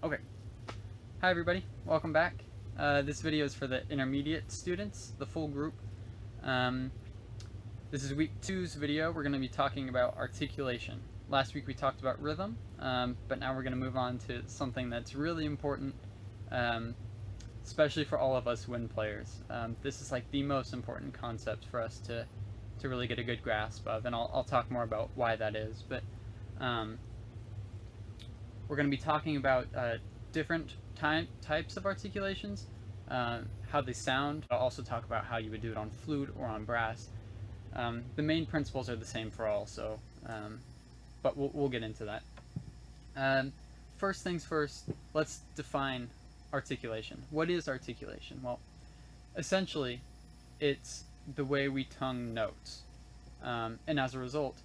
Okay. Hi everybody, welcome back. This video is for the intermediate students, the full group. This is week 2's video. We're going to be talking about articulation. Last week we talked about rhythm, but now we're going to move on to something that's really important, especially for all of us wind players. This is like the most important concept for us to really get a good grasp of, and I'll talk more about why that is. But we're going to be talking about different types of articulations, how they sound. I'll also talk about how you would do it on flute or on brass. The main principles are the same for all, so but we'll get into that. First things first, let's define articulation. What is articulation? Well, essentially, it's the way we tongue notes, and as a result,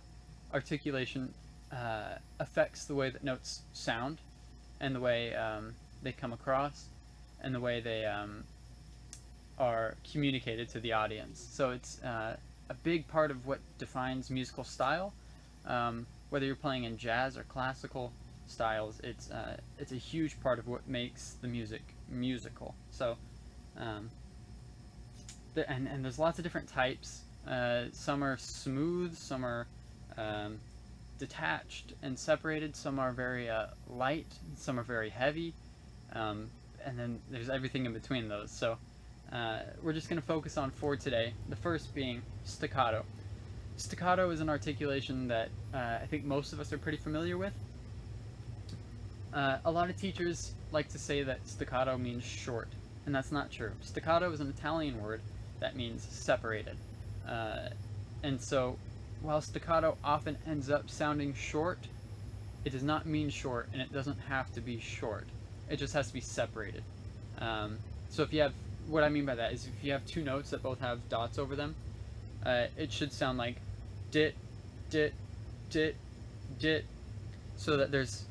articulation affects the way that notes sound, and the way they come across, and the way they are communicated to the audience. So it's a big part of what defines musical style. Whether you're playing in jazz or classical styles, it's a huge part of what makes the music musical. So and there's lots of different types. Some are smooth, some are detached and separated, some are very light, some are very heavy, and then there's everything in between those. So we're just going to focus on 4 today, the first being staccato. Staccato is an articulation that I think most of us are pretty familiar with. A lot of teachers like to say that staccato means short, and that's not true. Staccato is an Italian word that means separated, and so while staccato often ends up sounding short, it does not mean short, and it doesn't have to be short. It just has to be separated. So if you have, what I mean by that is if you have 2 notes that both have dots over them, it should sound like dit, dit, dit, dit, so that there's,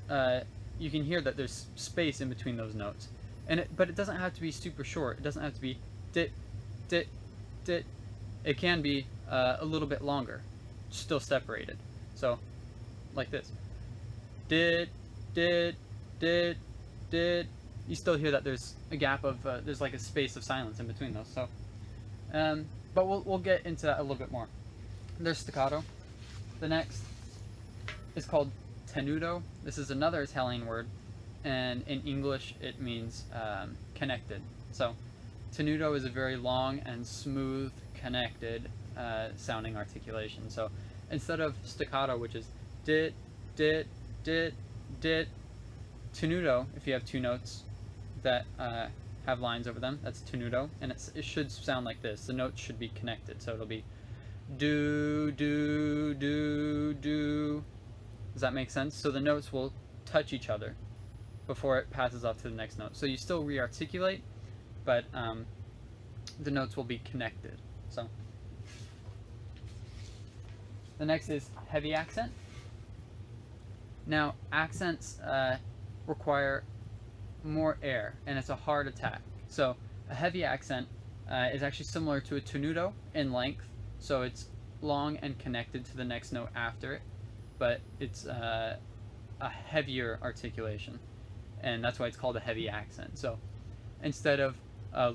you can hear that there's space in between those notes. But it doesn't have to be super short. It doesn't have to be dit, dit, dit. It can be a little bit longer, still separated. So, like this. Dit, dit, dit, dit. You still hear that there's a gap of, there's like a space of silence in between those. So, but we'll get into that a little bit more. There's staccato. The next is called tenuto. This is another Italian word, and in English it means connected. So, tenuto is a very long and smooth, connected sounding articulation. So instead of staccato, which is dit, dit, dit, dit, tenuto, if you have 2 notes that have lines over them, that's tenuto, and it should sound like this. The notes should be connected, so it'll be do, do, do, do. Does that make sense? So the notes will touch each other before it passes off to the next note. So you still re-articulate, but the notes will be connected. So the next is heavy accent. Now, accents require more air, and it's a hard attack. So a heavy accent is actually similar to a tenuto in length, so it's long and connected to the next note after it, but it's a heavier articulation, and that's why it's called a heavy accent. So instead of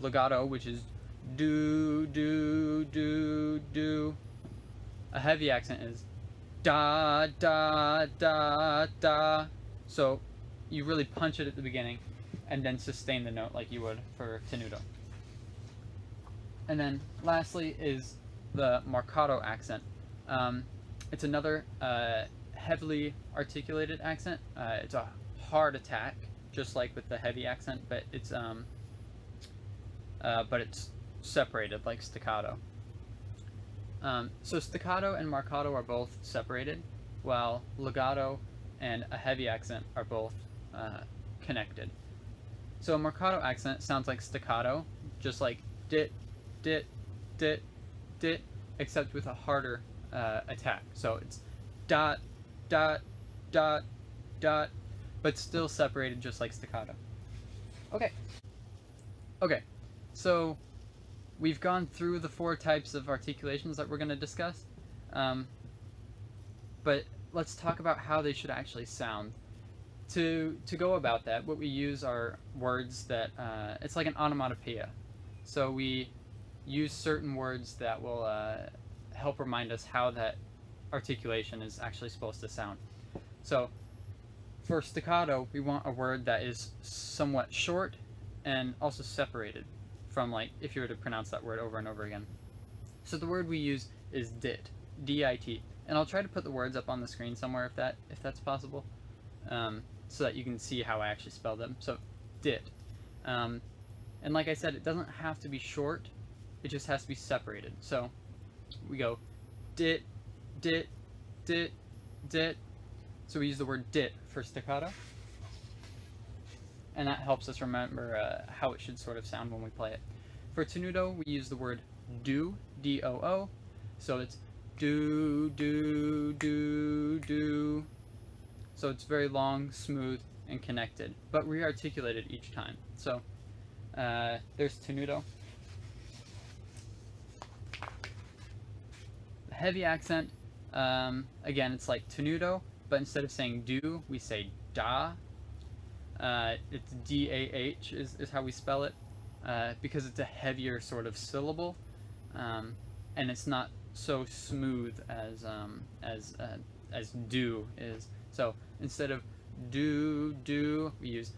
legato, which is do, do, do, do, a heavy accent is da, da, da, da. So you really punch it at the beginning and then sustain the note like you would for tenuto. And then lastly is the marcato accent. It's another heavily articulated accent. It's a hard attack, just like with the heavy accent, but it's separated like staccato. So staccato and marcato are both separated, while legato and a heavy accent are both connected. So a marcato accent sounds like staccato, just like dit, dit, dit, dit, except with a harder attack. So it's dot, dot, dot, dot, but still separated just like staccato. Okay, so we've gone through the 4 types of articulations that we're going to discuss, but let's talk about how they should actually sound. to go about that, what we use are words that it's like an onomatopoeia. So we use certain words that will help remind us how that articulation is actually supposed to sound. So for staccato, we want a word that is somewhat short and also separated from, like, if you were to pronounce that word over and over again. So the word we use is dit, D-I-T, and I'll try to put the words up on the screen somewhere if that's possible, so that you can see how I actually spell them. So dit, and like I said, it doesn't have to be short; it just has to be separated. So we go dit, dit, dit, dit. So we use the word dit for staccato, and that helps us remember how it should sort of sound when we play it. For tenuto, we use the word do, D-O-O, so it's do, do, do, do. So it's very long, smooth, and connected, but re-articulated each time. So there's tenuto. The heavy accent, again, it's like tenuto, but instead of saying do, we say da. It's D-A-H is how we spell it, because it's a heavier sort of syllable, and it's not so smooth as do is. So instead of do, we use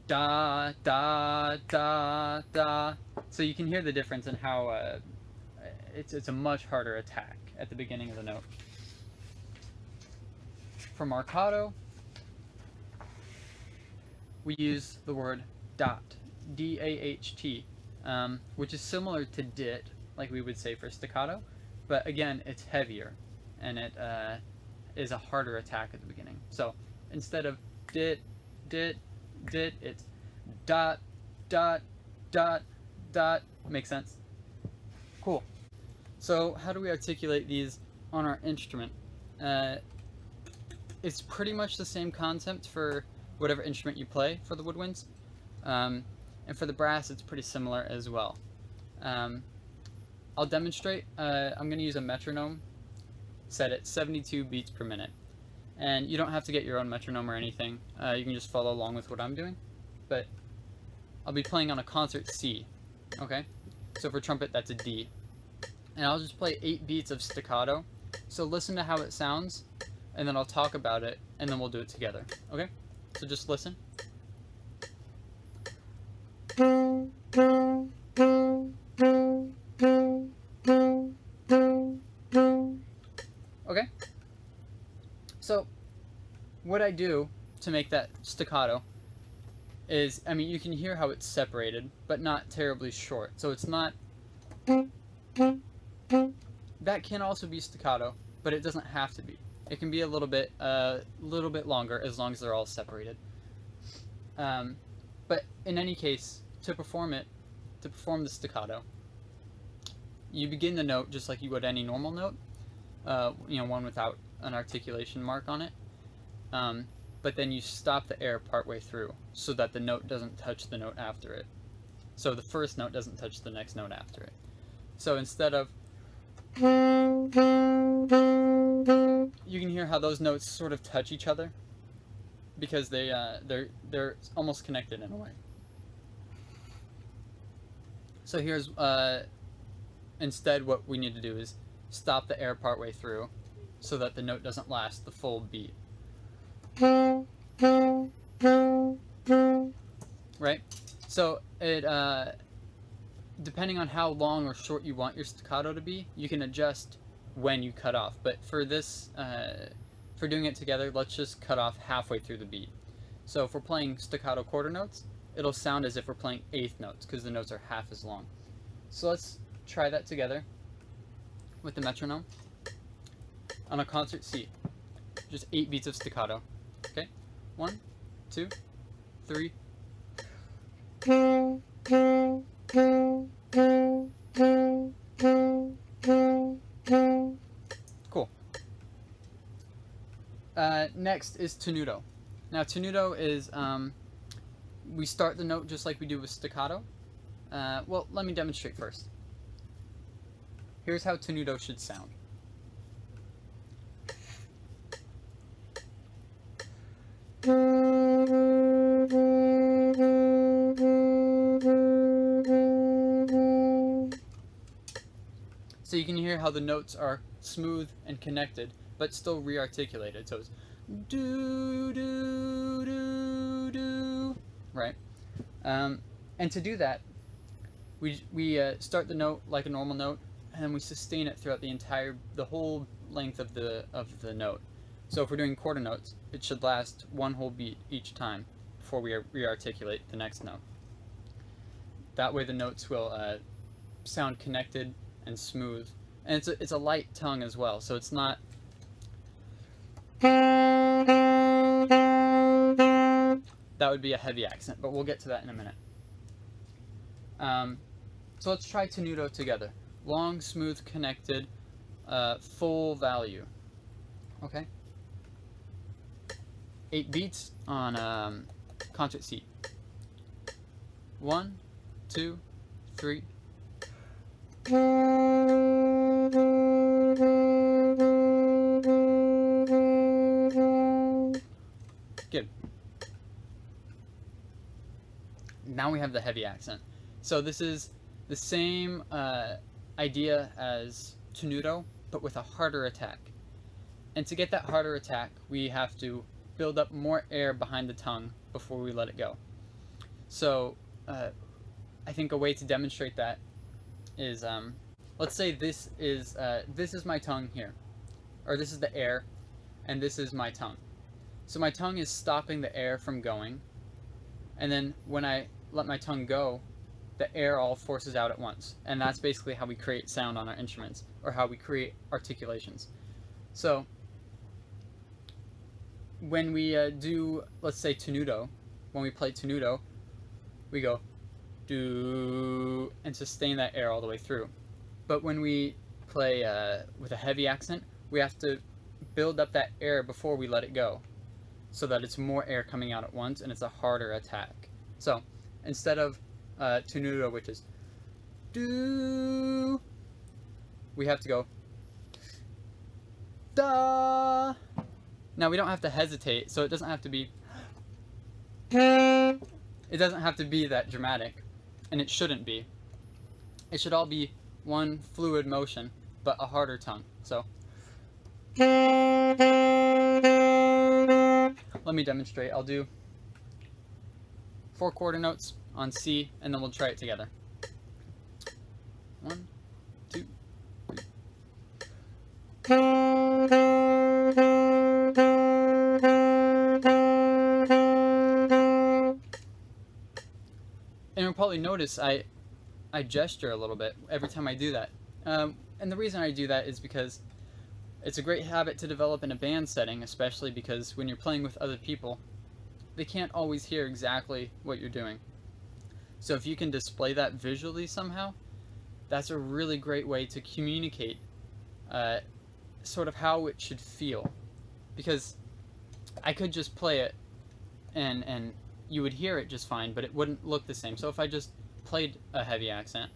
da, da, da, da. So you can hear the difference in how it's a much harder attack at the beginning of the note. For marcato, we use the word dot, D-A-H-T, which is similar to dit, like we would say for staccato, but again, it's heavier, and it is a harder attack at the beginning. So instead of dit, dit, dit, it's dot, dot, dot, dot. Makes sense? Cool. So how do we articulate these on our instrument? It's pretty much the same concept for whatever instrument you play for the woodwinds. And for the brass, it's pretty similar as well. I'll demonstrate. I'm going to use a metronome set at 72 beats per minute. And you don't have to get your own metronome or anything. You can just follow along with what I'm doing. But I'll be playing on a concert C. Okay? So for trumpet, that's a D. And I'll just play 8 beats of staccato. So listen to how it sounds, and then I'll talk about it, and then we'll do it together. Okay? So just listen. Okay? So, what I do to make that staccato is, I mean, you can hear how it's separated, but not terribly short. So it's not... That can also be staccato, but it doesn't have to be. It can be a little bit longer, as long as they're all separated. But in any case, to perform the staccato, you begin the note just like you would any normal note, one without an articulation mark on it. But then you stop the air partway through, so that the note doesn't touch the note after it. So the first note doesn't touch the next note after it. So instead of, you can hear how those notes sort of touch each other, because they're almost connected in a way. So here's instead what we need to do is stop the air partway through, so that the note doesn't last the full beat. Right? So it depending on how long or short you want your staccato to be, you can adjust when you cut off. But for this, for doing it together, let's just cut off halfway through the beat. So if we're playing staccato quarter notes, it'll sound as if we're playing eighth notes, because the notes are half as long. So let's try that together with the metronome on a concert C. Just 8 beats of staccato. Okay? 1, 2, 3. Cool. Next is tenuto. Now tenuto is, we start the note just like we do with staccato. Well, let me demonstrate first. Here's how tenuto should sound. So you can hear how the notes are smooth and connected, but still re-articulated. So it's do, do, do, do, right? And to do that, we start the note like a normal note, and then we sustain it throughout the whole length of the note. So if we're doing quarter notes, it should last one whole beat each time before we re-articulate the next note. That way the notes will sound connected and smooth, and it's a light tongue as well, so it's not that would be a heavy accent, but we'll get to that in a minute. So let's try tenuto together. Long, smooth, connected, full value. Okay? 8 beats on concert C. 1, 2, 3. Good. Now we have the heavy accent. So this is the same idea as tenuto, but with a harder attack. And to get that harder attack, we have to build up more air behind the tongue before we let it go. So I think a way to demonstrate that is, let's say this is my tongue here, or this is the air, and this is my tongue. So my tongue is stopping the air from going, and then when I let my tongue go, the air all forces out at once. And that's basically how we create sound on our instruments, or how we create articulations. So when we do, let's say tenuto, when we play tenuto, we go do and sustain that air all the way through. But when we play with a heavy accent, we have to build up that air before we let it go, so that it's more air coming out at once and it's a harder attack. So instead of tenuto, which is do, we have to go da. Now we don't have to hesitate, so it doesn't have to be that dramatic, and it shouldn't be. It should all be one fluid motion, but a harder tongue. So let me demonstrate. I'll do 4 quarter notes on C, and then we'll try it together. 1, 2, 3. And you'll probably notice I gesture a little bit every time I do that. And the reason I do that is because it's a great habit to develop in a band setting, especially because when you're playing with other people, they can't always hear exactly what you're doing. So if you can display that visually somehow, that's a really great way to communicate sort of how it should feel. Because I could just play it and you would hear it just fine, but it wouldn't look the same. So if I just played a heavy accent,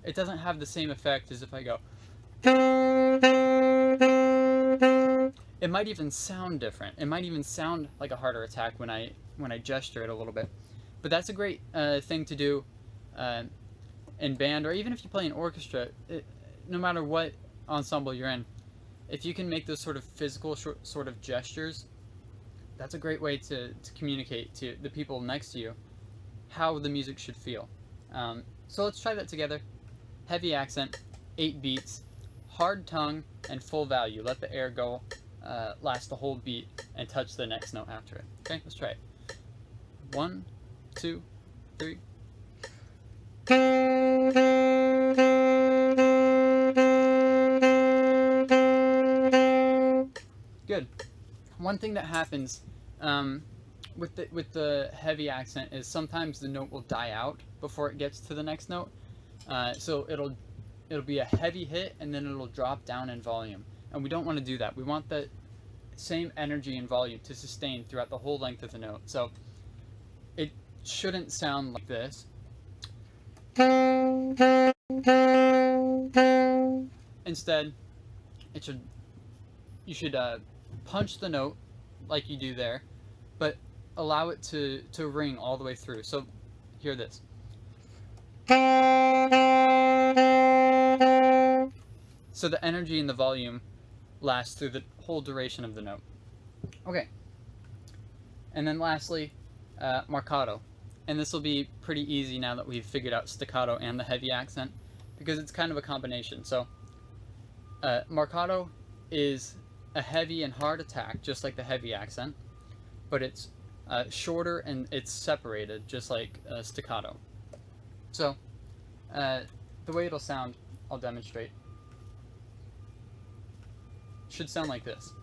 it doesn't have the same effect as if I go. It might even sound different. It might even sound like a harder attack when I gesture it a little bit. But that's a great thing to do in band, or even if you play in orchestra. No matter what ensemble you're in, if you can make those sort of physical sort of gestures, that's a great way to communicate to the people next to you how the music should feel. So let's try that together. Heavy accent, 8 beats, hard tongue, and full value. Let the air go, last the whole beat, and touch the next note after it. Okay, let's try it. 1, 2, 3. Good. One thing that happens with the heavy accent is sometimes the note will die out before it gets to the next note. So it'll be a heavy hit and then it'll drop down in volume, and we don't want to do that. We want the same energy and volume to sustain throughout the whole length of the note. So it shouldn't sound like this. Instead, you should punch the note like you do there, but allow it to ring all the way through. So hear this. So the energy and the volume lasts through the whole duration of the note. Okay. And then lastly, marcato. And this will be pretty easy now that we've figured out staccato and the heavy accent, because it's kind of a combination. So marcato is a heavy and hard attack, just like the heavy accent, but it's shorter and it's separated, just like staccato. So the way it'll sound, I'll demonstrate. Should sound like this.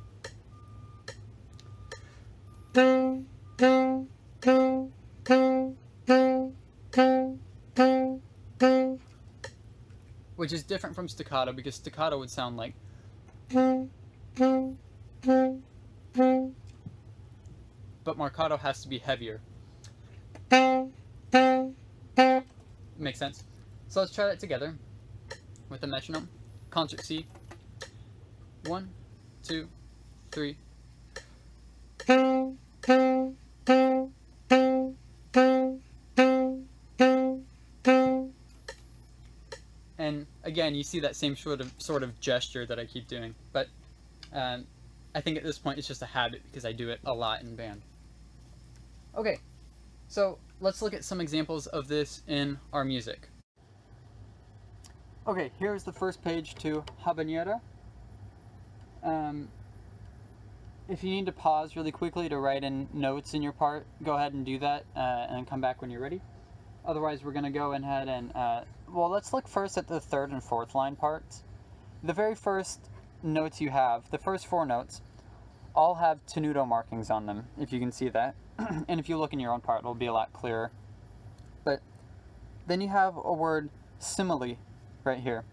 Which is different from staccato, because staccato would sound like. But marcato has to be heavier. Makes sense? So let's try that together with the metronome. Concert C. 1, 2, 3. And again, you see that same sort of gesture that I keep doing, but I think at this point it's just a habit because I do it a lot in band. Okay, so let's look at some examples of this in our music. Okay, here's the first page to Habañera. If you need to pause really quickly to write in notes in your part, go ahead and do that, and then come back when you're ready. Otherwise, we're going to go ahead and, well, let's look first at the third and fourth line parts. The very first notes you have, the first 4 notes, all have tenuto markings on them, if you can see that. And if you look in your own part, it'll be a lot clearer. But then you have a word simile right here.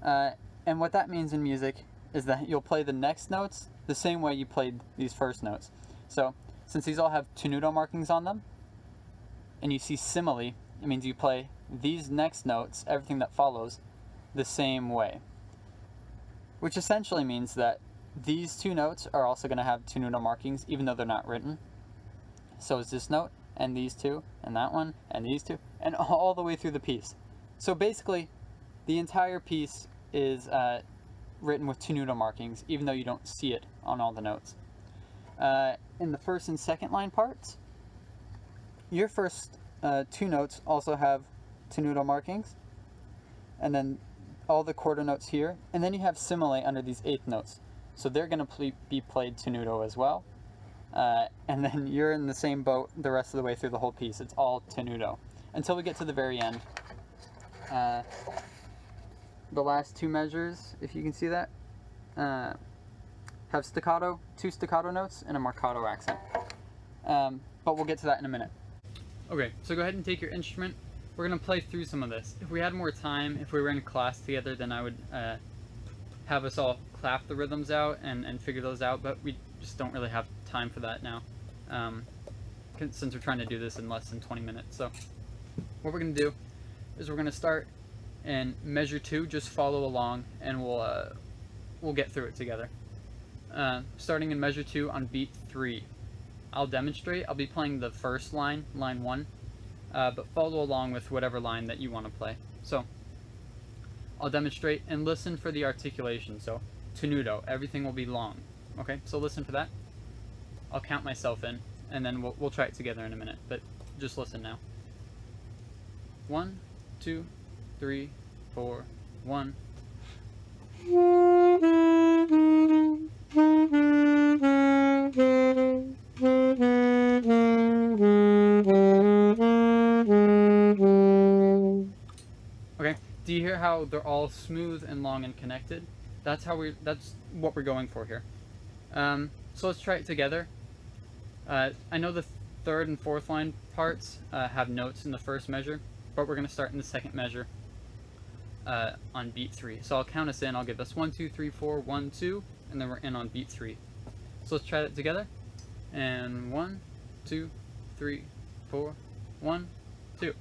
And what that means in music is that you'll play the next notes the same way you played these first notes. So, since these all have tenuto markings on them, and you see simile, it means you play these next notes, everything that follows, the same way. Which essentially means that these 2 notes are also going to have tenuto markings, even though they're not written. So is this note, and these 2, and that one, and these 2, and all the way through the piece. So basically, the entire piece is written with tenuto markings, even though you don't see it on all the notes. In the first and second line parts, your first 2 notes also have tenuto markings, and then all the quarter notes here, and then you have simile under these 8th notes. So they're going to be played tenuto as well. And then you're in the same boat the rest of the way through the whole piece. It's all tenuto. Until we get to the very end. The last 2 measures, if you can see that, have staccato, 2 staccato notes, and a marcato accent. But we'll get to that in a minute. Okay, so go ahead and take your instrument. We're going to play through some of this. If we had more time, if we were in class together, then I would have us all clap the rhythms out and figure those out, but we just don't really have time for that now, since we're trying to do this in less than 20 minutes. So what we're going to do is we're going to start in measure 2, just follow along, and we'll get through it together. Starting in measure 2 on beat 3. I'll demonstrate. I'll be playing the first line, line 1, but follow along with whatever line that you want to play. So I'll demonstrate and listen for the articulation. So tenuto, everything will be long. Okay, so listen for that. I'll count myself in, and then we'll try it together in a minute, but just listen now. 1, 2, 3, 4, 1. Okay, do you hear how they're all smooth and long and connected? That's what we're going for here. So let's try it together. I know the third and fourth line parts have notes in the first measure, but we're going to start in the second measure on beat 3. So I'll count us in. I'll give us 1, 2, 3, 4, 1, 2, and then we're in on beat 3. So let's try that together. And 1, 2, 3, 4, 1, 2.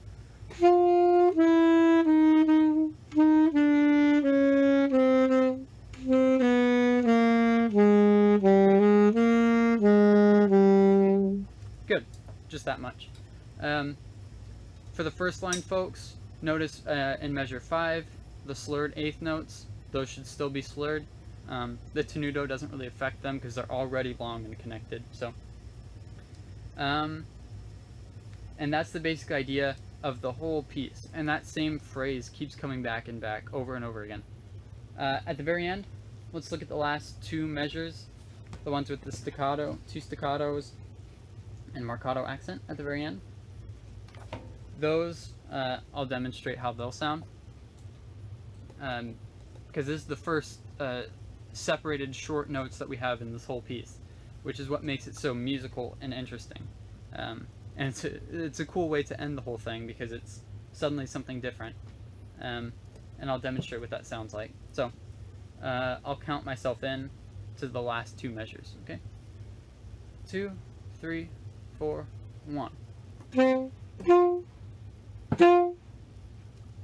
Good, just that much. For the first line, folks, Notice in measure 5, the slurred eighth notes, those should still be slurred. The tenuto doesn't really affect them because they're already long and connected. So, and that's the basic idea of the whole piece. And that same phrase keeps coming back and back over and over again. At the very end, let's look at the last 2 measures, the ones with the staccato, 2 staccatos, and marcato accent at the very end. Those, I'll demonstrate how they'll sound. Because this is the first separated short notes that we have in this whole piece, which is what makes it so musical and interesting. And it's a cool way to end the whole thing because it's suddenly something different. And I'll demonstrate what that sounds like. So, I'll count myself in to the last 2 measures, okay? 2, 3, 4, 1.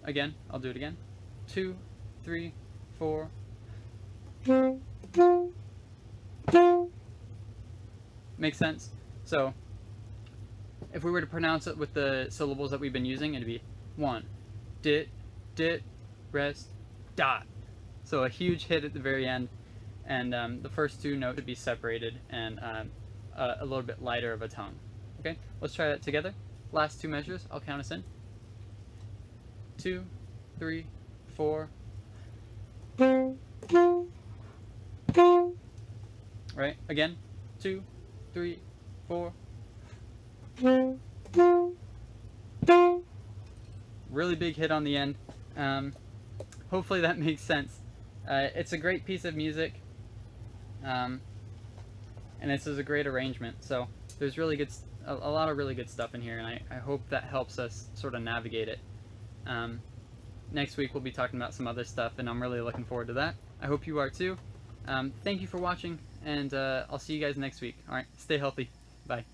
Again, I'll do it again. 2, 3, 4. Makes sense? So, if we were to pronounce it with the syllables that we've been using, it'd be 1, dit, rest, dot. So a huge hit at the very end, and the first 2 notes would be separated and a little bit lighter of a tone. Okay, let's try that together. Last 2 measures, I'll count us in. 2, 3, 4. Right, again. 2, 3, 4. Really big hit on the end. Hopefully that makes sense. It's a great piece of music, and this is a great arrangement. So there's really good, a lot of really good stuff in here, and I hope that helps us sort of navigate it. Next week we'll be talking about some other stuff, and I'm really looking forward to that. I hope you are too. Thank you for watching, and I'll see you guys next week. All right, stay healthy. Bye.